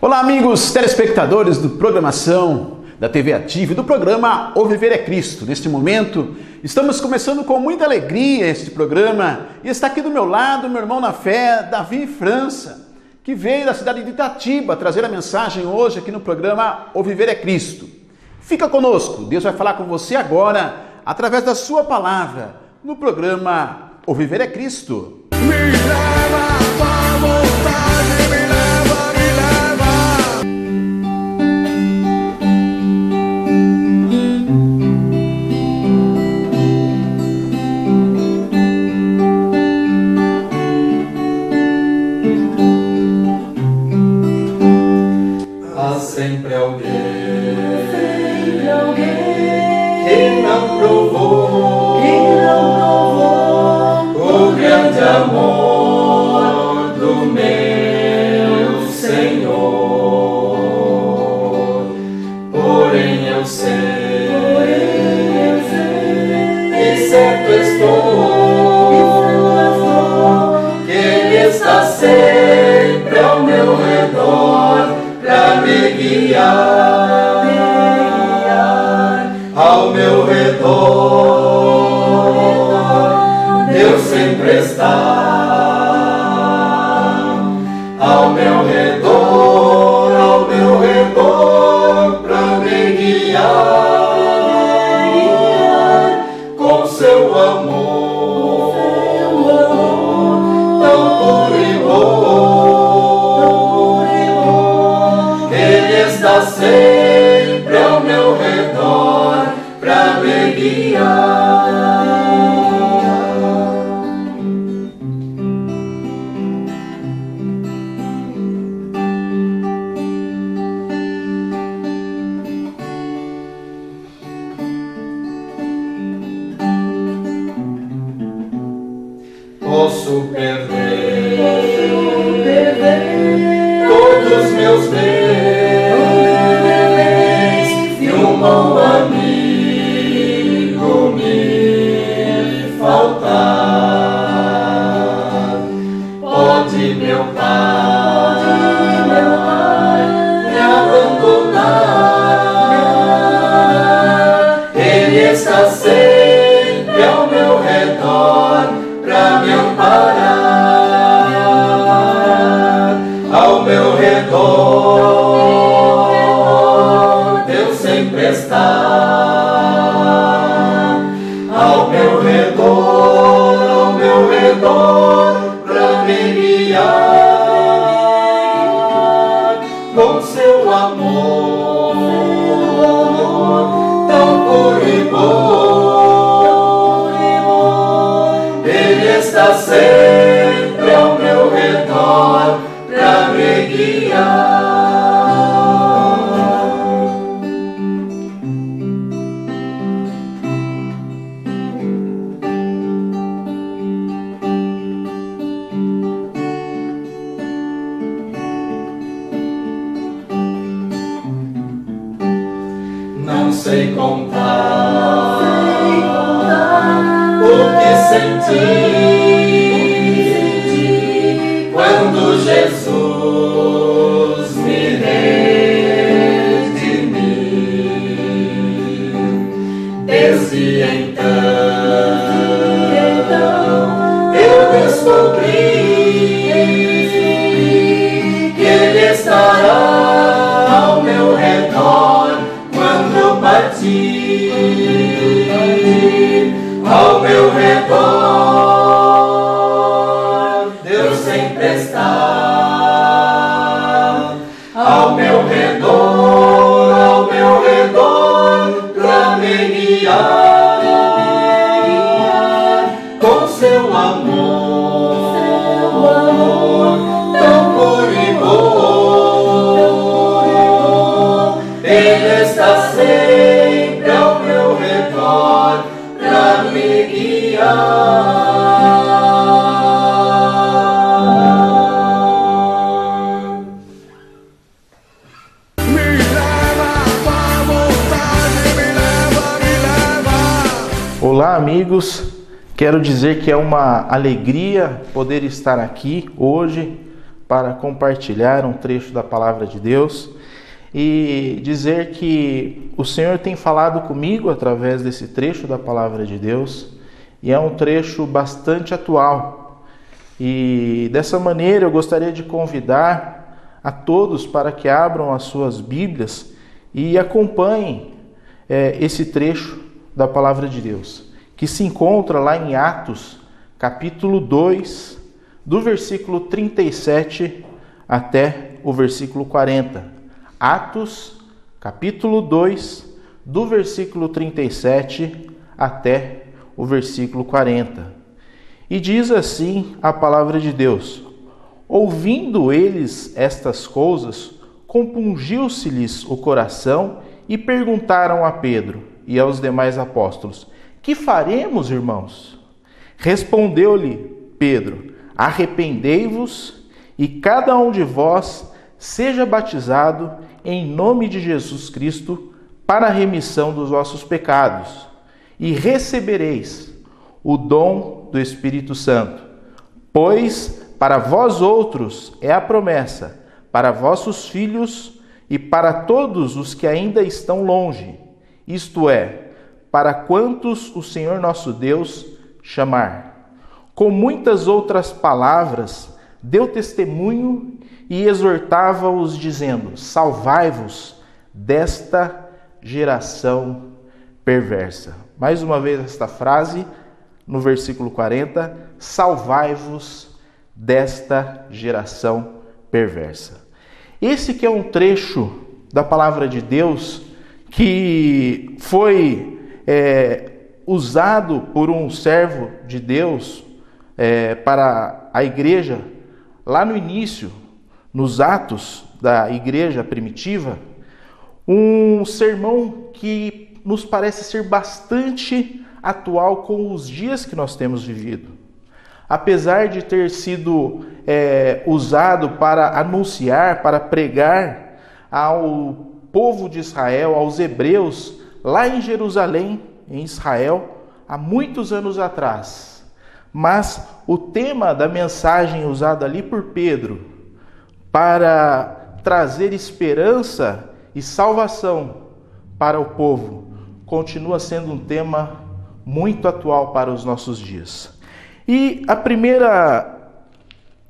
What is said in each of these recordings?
Olá, amigos telespectadores do Programação da TV Ativa e do programa O Viver é Cristo. Neste momento, estamos começando com muita alegria este programa e está aqui do meu lado meu irmão na fé, Davi França, que veio da cidade de Itatiba trazer a mensagem hoje aqui no programa O Viver é Cristo. Fica conosco, Deus vai falar com você agora através da sua palavra no programa O Viver é Cristo. Me leva à vontade, me leva. Há sempre alguém que não provou o grande amor do meu Senhor. Porém eu sei e certo estou que Ele está sempre ao meu redor pra me guiar, ao meu redor. Deus sempre está ao meu redor pra me guiar com seu amor tão puro e bom. Ele está sempre ao meu redor pra me guiar. Posso perder todos meus bens e um bom amigo me faltar. Pode meu Pai me abandonar. Ele está sempre ao meu redor pra me amparar, ao meu redor. Deus sempre está ao meu redor pra me guiar com seu amor tão puro e bom. Ele está sempre ao meu redor pra me guiar. Não sei contar o que senti quando Jesus me redimiu. Desde então eu descobri que Ele estará ao meu redor quando partir. Ao meu redor, Deus sempre está. Ao meu redor, pra me guiar com seu amor tão puro e bom. Ele está sempre ao meu redor pra me guiar. Me leva à vontade, me leva. Olá, amigos. Quero dizer que é uma alegria poder estar aqui hoje para compartilhar um trecho da palavra de Deus e dizer que o Senhor tem falado comigo através desse trecho da palavra de Deus, e é um trecho bastante atual. E dessa maneira eu gostaria de convidar a todos para que abram as suas Bíblias e acompanhem esse trecho da palavra de Deus, que se encontra lá em Atos, capítulo 2, do versículo 37 até o versículo 40. Atos, capítulo 2, do versículo 37 até o versículo 40. E diz assim a palavra de Deus: ouvindo eles estas coisas, compungiu-se-lhes o coração e perguntaram a Pedro e aos demais apóstolos: que faremos, irmãos? Respondeu-lhe Pedro: arrependei-vos e cada um de vós seja batizado em nome de Jesus Cristo para a remissão dos vossos pecados, e recebereis o dom do Espírito Santo. Pois para vós outros é a promessa, para vossos filhos e para todos os que ainda estão longe, isto é, para quantos o Senhor nosso Deus chamar. Com muitas outras palavras, deu testemunho e exortava-os, dizendo: salvai-vos desta geração perversa. Mais uma vez esta frase, no versículo 40, salvai-vos desta geração perversa. Esse que é um trecho da palavra de Deus que foi usado por um servo de Deus para a igreja, lá no início, nos Atos da igreja primitiva, um sermão que nos parece ser bastante atual com os dias que nós temos vivido. Apesar de ter sido usado para anunciar, para pregar ao povo de Israel, aos hebreus, lá em Jerusalém, em Israel, há muitos anos atrás. Mas o tema da mensagem usada ali por Pedro para trazer esperança e salvação para o povo continua sendo um tema muito atual para os nossos dias. E o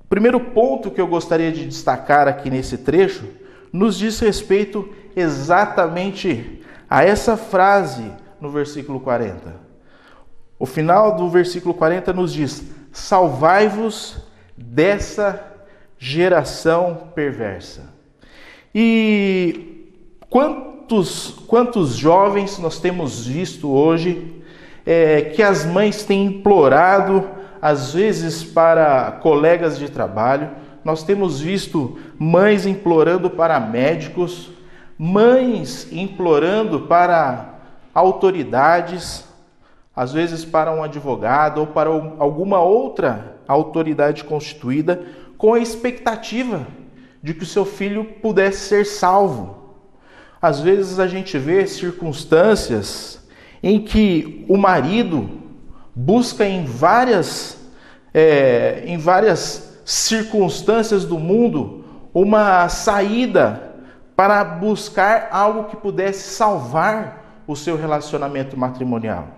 primeiro ponto que eu gostaria de destacar aqui nesse trecho nos diz respeito exatamente a essa frase no versículo 40. O final do versículo 40 nos diz: salvai-vos dessa geração perversa. E quantos jovens nós temos visto hoje que as mães têm implorado, às vezes para colegas de trabalho. Nós temos visto mães implorando para médicos, mães implorando para autoridades, às vezes para um advogado ou para alguma outra autoridade constituída, com a expectativa de que o seu filho pudesse ser salvo. Às vezes a gente vê circunstâncias em que o marido busca em várias circunstâncias do mundo uma saída para buscar algo que pudesse salvar o seu relacionamento matrimonial.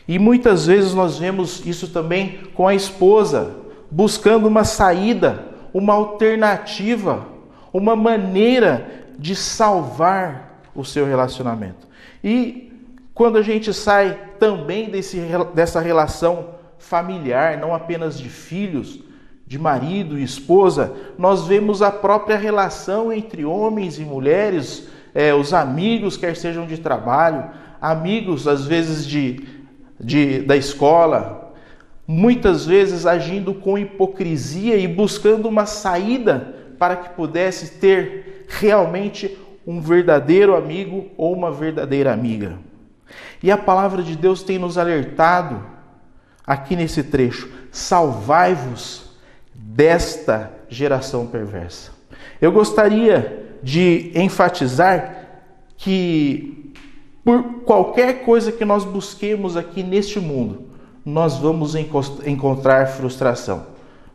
E muitas vezes nós vemos isso também com a esposa, buscando uma saída, uma alternativa, uma maneira de salvar o seu relacionamento. E quando a gente sai também dessa relação familiar, não apenas de filhos, de marido e esposa, nós vemos a própria relação entre homens e mulheres, os amigos, quer sejam de trabalho, amigos às vezes da escola, muitas vezes agindo com hipocrisia e buscando uma saída para que pudesse ter realmente um verdadeiro amigo ou uma verdadeira amiga. E a palavra de Deus tem nos alertado aqui nesse trecho: salvai-vos desta geração perversa. Eu gostaria de enfatizar que por qualquer coisa que nós busquemos aqui neste mundo, nós vamos encontrar frustração.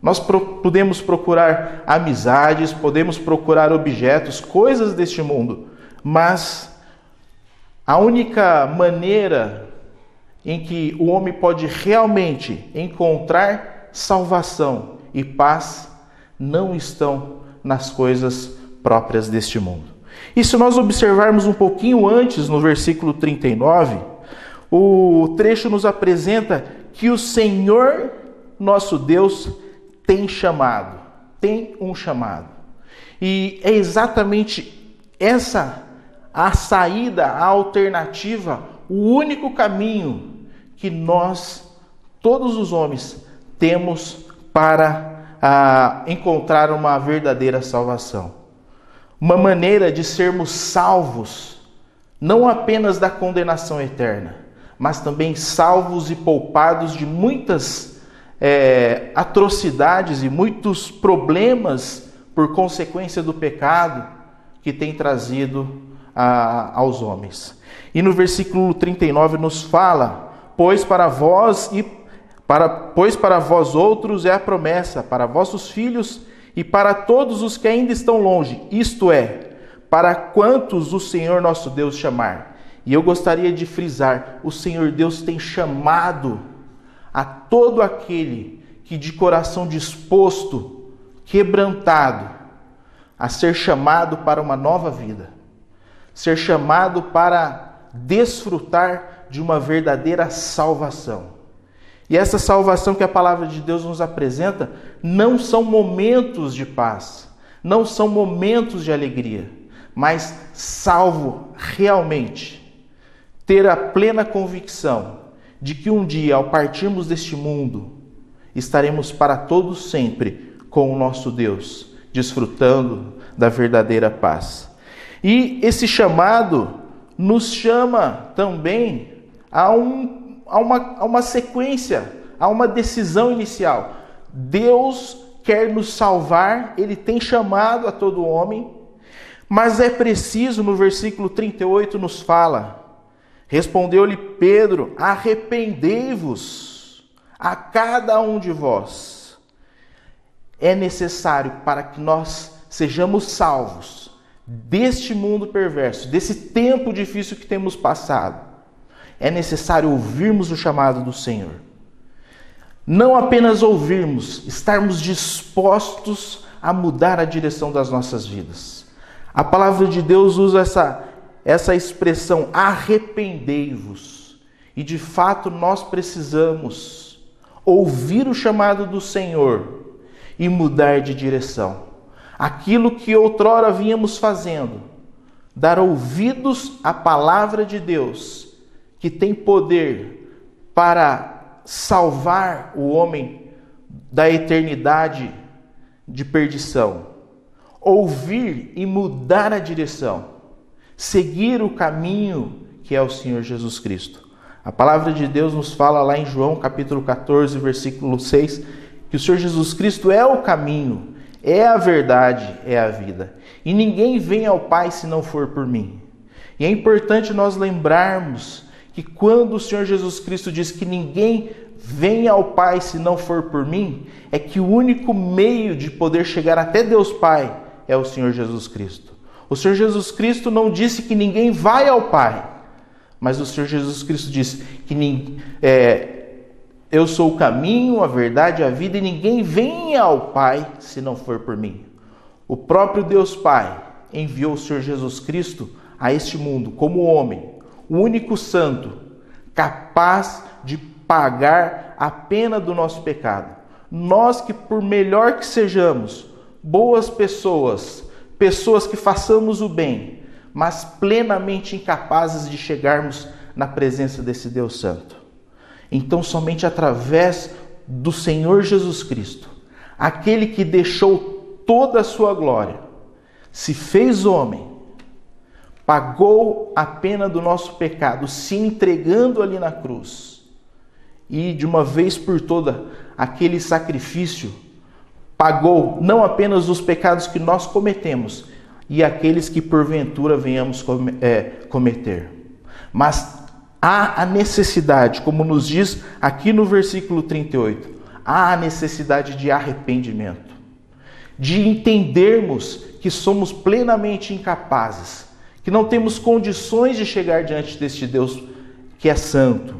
Nós podemos procurar amizades, podemos procurar objetos, coisas deste mundo, mas a única maneira em que o homem pode realmente encontrar salvação e paz não estão nas coisas próprias deste mundo. E se nós observarmos um pouquinho antes, no versículo 39, o trecho nos apresenta que o Senhor, nosso Deus, tem um chamado. E é exatamente essa a saída, a alternativa, o único caminho que nós, todos os homens, temos para encontrar uma verdadeira salvação. Uma maneira de sermos salvos, não apenas da condenação eterna, mas também salvos e poupados de muitas atrocidades e muitos problemas por consequência do pecado que tem trazido aos homens. E no versículo 39 nos fala: pois para vós outros é a promessa, para vossos filhos e para todos os que ainda estão longe, isto é, para quantos o Senhor nosso Deus chamar. E eu gostaria de frisar: o Senhor Deus tem chamado a todo aquele que de coração disposto, quebrantado, a ser chamado para uma nova vida, ser chamado para desfrutar de uma verdadeira salvação. E essa salvação que a palavra de Deus nos apresenta não são momentos de paz, não são momentos de alegria, mas salvo realmente, ter a plena convicção de que um dia, ao partirmos deste mundo, estaremos para todos sempre com o nosso Deus, desfrutando da verdadeira paz. E esse chamado nos chama também a uma sequência, a uma decisão inicial. Deus quer nos salvar, Ele tem chamado a todo homem, mas é preciso, no versículo 38 nos fala: respondeu-lhe Pedro: arrependei-vos a cada um de vós. É necessário, para que nós sejamos salvos deste mundo perverso, desse tempo difícil que temos passado, é necessário ouvirmos o chamado do Senhor. Não apenas ouvirmos, estarmos dispostos a mudar a direção das nossas vidas. A palavra de Deus usa essa expressão, arrependei-vos. E de fato nós precisamos ouvir o chamado do Senhor e mudar de direção. Aquilo que outrora vínhamos fazendo, dar ouvidos à palavra de Deus, que tem poder para salvar o homem da eternidade de perdição. Ouvir e mudar a direção. Seguir o caminho que é o Senhor Jesus Cristo. A palavra de Deus nos fala lá em João capítulo 14, versículo 6, que o Senhor Jesus Cristo é o caminho, é a verdade, é a vida. E ninguém vem ao Pai se não for por mim. E é importante nós lembrarmos que quando o Senhor Jesus Cristo diz que ninguém vem ao Pai se não for por mim, é que o único meio de poder chegar até Deus Pai é o Senhor Jesus Cristo. O Senhor Jesus Cristo não disse que ninguém vai ao Pai, mas o Senhor Jesus Cristo disse que eu sou o caminho, a verdade e a vida, e ninguém vem ao Pai se não for por mim. O próprio Deus Pai enviou o Senhor Jesus Cristo a este mundo como homem, o único santo, capaz de pagar a pena do nosso pecado. Nós que, por melhor que sejamos, boas pessoas, pessoas que façamos o bem, mas plenamente incapazes de chegarmos na presença desse Deus Santo. Então, somente através do Senhor Jesus Cristo, aquele que deixou toda a sua glória, se fez homem, pagou a pena do nosso pecado, se entregando ali na cruz, e de uma vez por toda, aquele sacrifício pagou não apenas os pecados que nós cometemos e aqueles que porventura venhamos cometer, mas há a necessidade, como nos diz aqui no versículo 38, há necessidade de arrependimento, de entendermos que somos plenamente incapazes, que não temos condições de chegar diante deste Deus que é santo.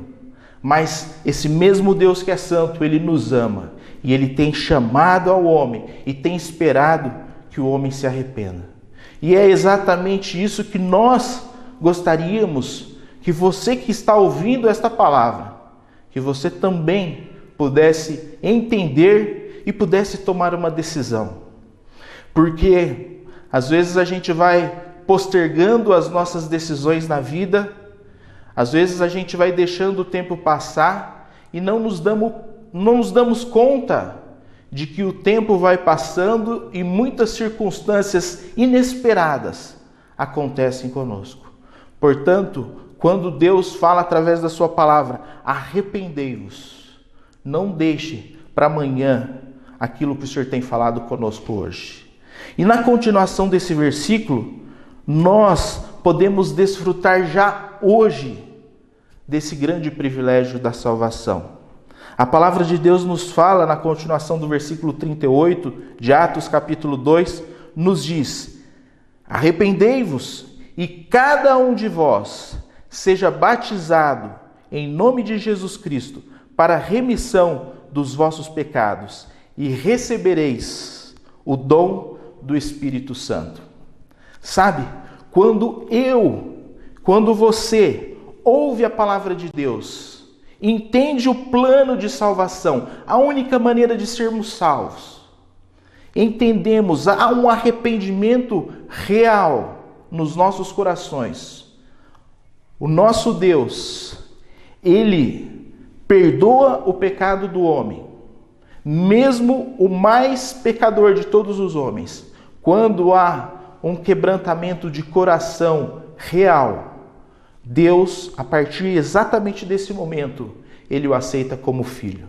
Mas esse mesmo Deus que é santo, Ele nos ama e Ele tem chamado ao homem e tem esperado que o homem se arrependa. E é exatamente isso que nós gostaríamos que você que está ouvindo esta palavra, que você também pudesse entender e pudesse tomar uma decisão. Porque às vezes a gente vai postergando as nossas decisões na vida, às vezes a gente vai deixando o tempo passar e não nos damos conta de que o tempo vai passando e muitas circunstâncias inesperadas acontecem conosco. Portanto, quando Deus fala através da sua palavra, arrependei-vos, não deixe para amanhã aquilo que o Senhor tem falado conosco hoje. E na continuação desse versículo, nós podemos desfrutar já hoje desse grande privilégio da salvação. A palavra de Deus nos fala, na continuação do versículo 38 de Atos capítulo 2, nos diz: arrependei-vos e cada um de vós seja batizado em nome de Jesus Cristo para a remissão dos vossos pecados e recebereis o dom do Espírito Santo. Sabe, quando você ouve a palavra de Deus, entende o plano de salvação, a única maneira de sermos salvos, entendemos, há um arrependimento real nos nossos corações. O nosso Deus, Ele perdoa o pecado do homem, mesmo o mais pecador de todos os homens, quando há um quebrantamento de coração real. Deus, a partir exatamente desse momento, Ele o aceita como filho.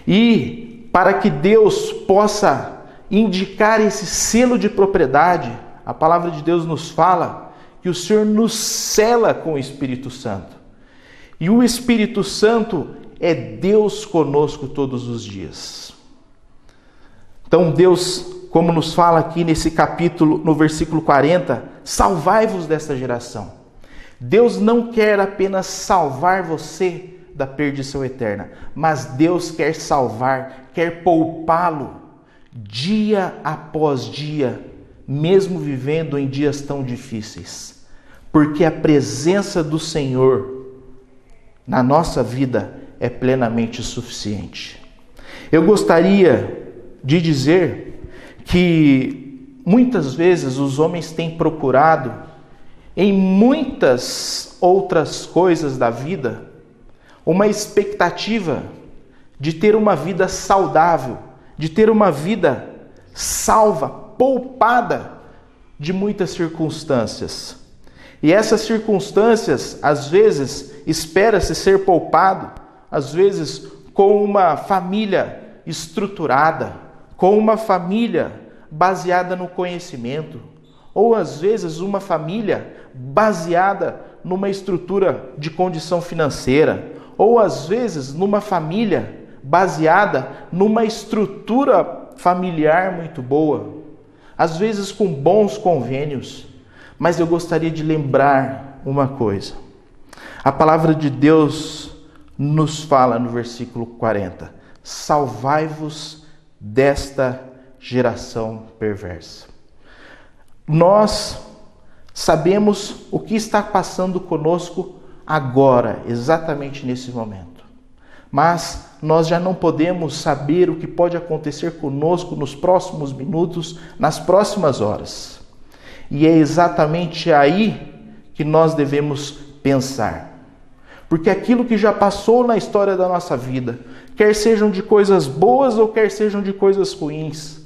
E para que Deus possa indicar esse selo de propriedade, a palavra de Deus nos fala que o Senhor nos sela com o Espírito Santo. E o Espírito Santo é Deus conosco todos os dias. Então Deus, como nos fala aqui nesse capítulo, no versículo 40, salvai-vos desta geração. Deus não quer apenas salvar você da perdição eterna, mas Deus quer salvar, quer poupá-lo dia após dia, mesmo vivendo em dias tão difíceis. Porque a presença do Senhor na nossa vida é plenamente suficiente. Eu gostaria de dizer que muitas vezes os homens têm procurado em muitas outras coisas da vida uma expectativa de ter uma vida saudável, de ter uma vida salva, poupada de muitas circunstâncias. E essas circunstâncias, às vezes, espera-se ser poupado, às vezes com uma família estruturada, com uma família baseada no conhecimento, ou às vezes uma família baseada numa estrutura de condição financeira, ou às vezes numa família baseada numa estrutura familiar muito boa, às vezes com bons convênios. Mas eu gostaria de lembrar uma coisa. A palavra de Deus nos fala no versículo 40: salvai-vos desta geração perversa. Nós sabemos o que está passando conosco agora, exatamente nesse momento. Mas nós já não podemos saber o que pode acontecer conosco nos próximos minutos, nas próximas horas. E é exatamente aí que nós devemos pensar. Porque aquilo que já passou na história da nossa vida, quer sejam de coisas boas ou quer sejam de coisas ruins,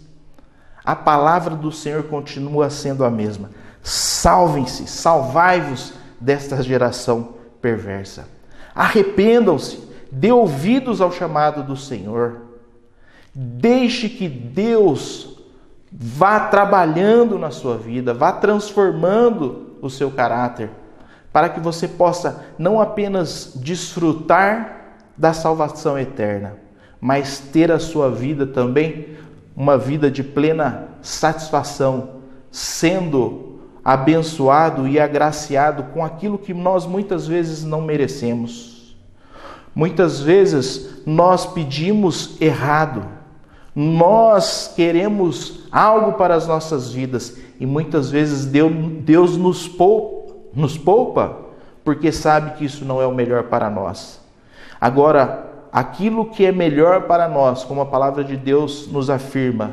a palavra do Senhor continua sendo a mesma. Salvem-se, salvai-vos desta geração perversa. Arrependam-se, dê ouvidos ao chamado do Senhor. Deixe que Deus vá trabalhando na sua vida, vá transformando o seu caráter, para que você possa não apenas desfrutar da salvação eterna, mas ter a sua vida também uma vida de plena satisfação, sendo abençoado e agraciado com aquilo que nós muitas vezes não merecemos. Muitas vezes nós pedimos errado, nós queremos algo para as nossas vidas e muitas vezes Deus nos poupa porque sabe que isso não é o melhor para nós. Agora, aquilo que é melhor para nós, como a palavra de Deus nos afirma,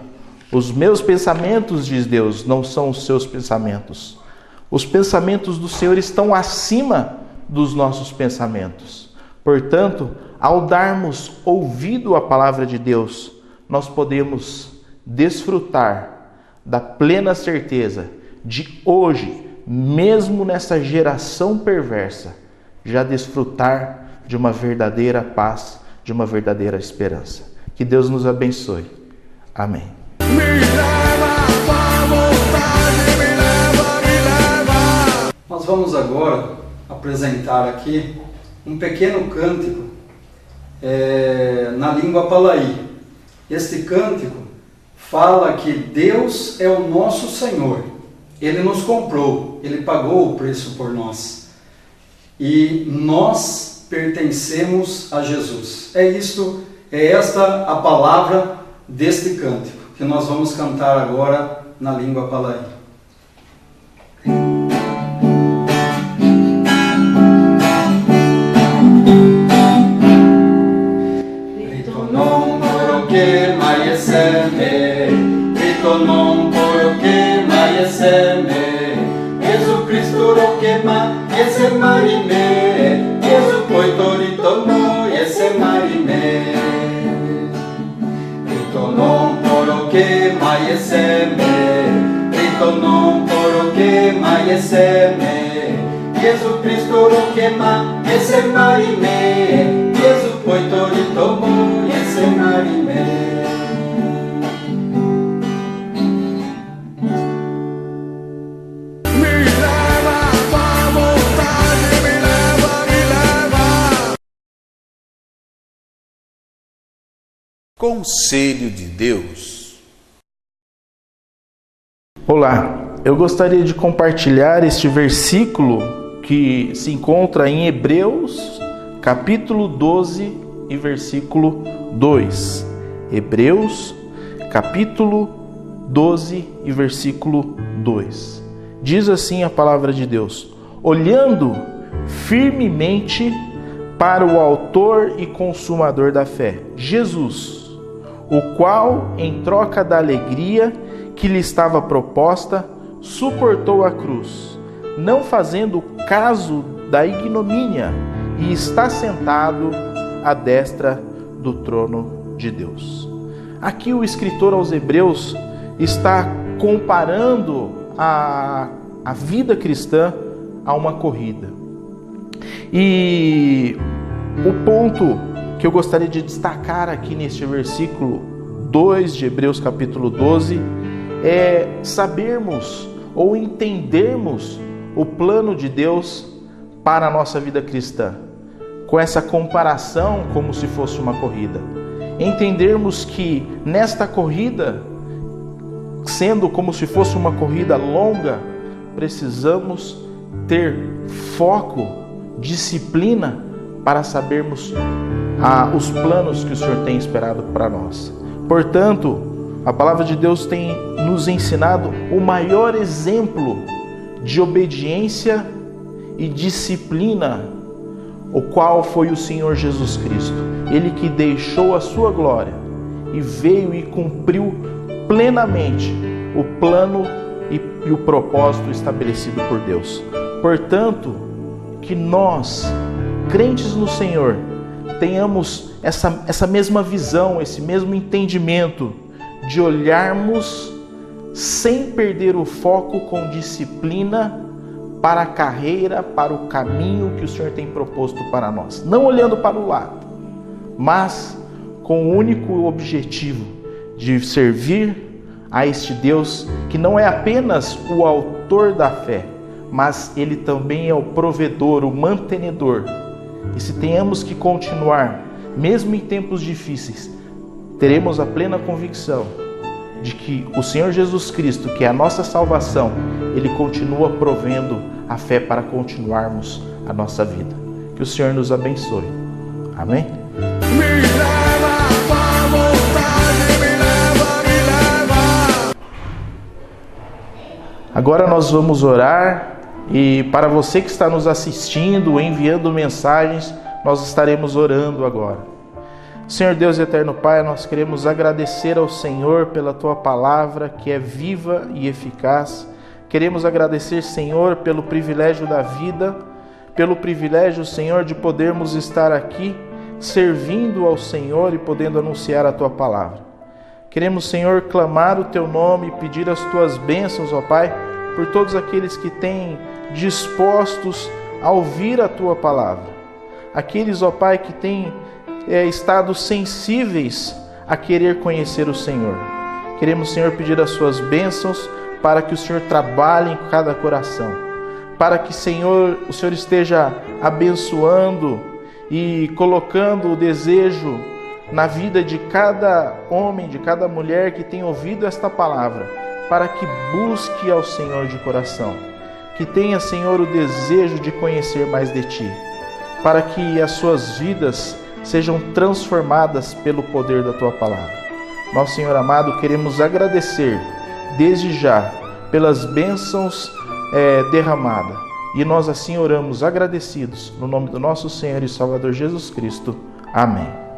os meus pensamentos, diz Deus, não são os seus pensamentos. Os pensamentos do Senhor estão acima dos nossos pensamentos. Portanto, ao darmos ouvido à palavra de Deus, nós podemos desfrutar da plena certeza de hoje, mesmo nessa geração perversa, já desfrutar de uma verdadeira paz, de uma verdadeira esperança. Que Deus nos abençoe. Amém. Me leva pra vontade, me leva. Nós vamos agora apresentar aqui um pequeno cântico na língua palaí. Este cântico fala que Deus é o nosso Senhor. Ele nos comprou, Ele pagou o preço por nós. E nós pertencemos a Jesus. É esta a palavra deste cântico, que nós vamos cantar agora na língua palaí. Ritonon poroke mayeseme, Jesu Cristo rokema ese marime, Jesu poitoritomo ese marime. Ritonon poroke mayeseme, Ritonon poroke mayeseme, Jesu Cristo rokema ese marime, Jesu poitoritomo ese marime. Conselho de Deus. Olá, eu gostaria de compartilhar este versículo que se encontra em Hebreus, capítulo 12 e versículo 2. Hebreus, capítulo 12 e versículo 2. Diz assim a palavra de Deus: olhando firmemente para o autor e consumador da fé, Jesus, o qual, em troca da alegria que lhe estava proposta, suportou a cruz, não fazendo caso da ignomínia, e está sentado à destra do trono de Deus. Aqui o escritor aos Hebreus está comparando a vida cristã a uma corrida. E o ponto que eu gostaria de destacar aqui neste versículo 2 de Hebreus capítulo 12 é sabermos ou entendermos o plano de Deus para a nossa vida cristã, com essa comparação como se fosse uma corrida. Entendermos que nesta corrida, sendo como se fosse uma corrida longa, precisamos ter foco, disciplina para sabermos os planos que o Senhor tem esperado para nós. Portanto, a palavra de Deus tem nos ensinado o maior exemplo de obediência e disciplina, o qual foi o Senhor Jesus Cristo. Ele que deixou a sua glória e veio e cumpriu plenamente o plano e o propósito estabelecido por Deus. Portanto, que nós, crentes no Senhor, tenhamos essa mesma visão, esse mesmo entendimento de olharmos sem perder o foco, com disciplina, para a carreira, para o caminho que o Senhor tem proposto para nós. Não olhando para o lado, mas com o único objetivo de servir a este Deus que não é apenas o autor da fé, mas Ele também é o provedor, o mantenedor. E se tenhamos que continuar, mesmo em tempos difíceis, teremos a plena convicção de que o Senhor Jesus Cristo, que é a nossa salvação, Ele continua provendo a fé para continuarmos a nossa vida. Que o Senhor nos abençoe. Amém? Me leva à tua vontade, me leva. Agora nós vamos orar, e para você que está nos assistindo, enviando mensagens, nós estaremos orando agora. Senhor Deus e eterno Pai, nós queremos agradecer ao Senhor pela Tua palavra, que é viva e eficaz. Queremos agradecer, Senhor, pelo privilégio da vida, pelo privilégio, Senhor, de podermos estar aqui servindo ao Senhor e podendo anunciar a Tua palavra. Queremos, Senhor, clamar o Teu nome e pedir as Tuas bênçãos, ó Pai, por todos aqueles que têm dispostos a ouvir a Tua palavra. Aqueles, ó Pai, que têm estado sensíveis a querer conhecer o Senhor. Queremos, Senhor, pedir as Suas bênçãos para que o Senhor trabalhe em cada coração, para que, Senhor, o Senhor esteja abençoando e colocando o desejo na vida de cada homem, de cada mulher que tem ouvido esta palavra, para que busque ao Senhor de coração, que tenha, Senhor, o desejo de conhecer mais de Ti, para que as suas vidas sejam transformadas pelo poder da Tua palavra. Nosso Senhor amado, queremos agradecer desde já pelas bênçãos derramadas, e nós assim oramos agradecidos no nome do nosso Senhor e Salvador Jesus Cristo. Amém.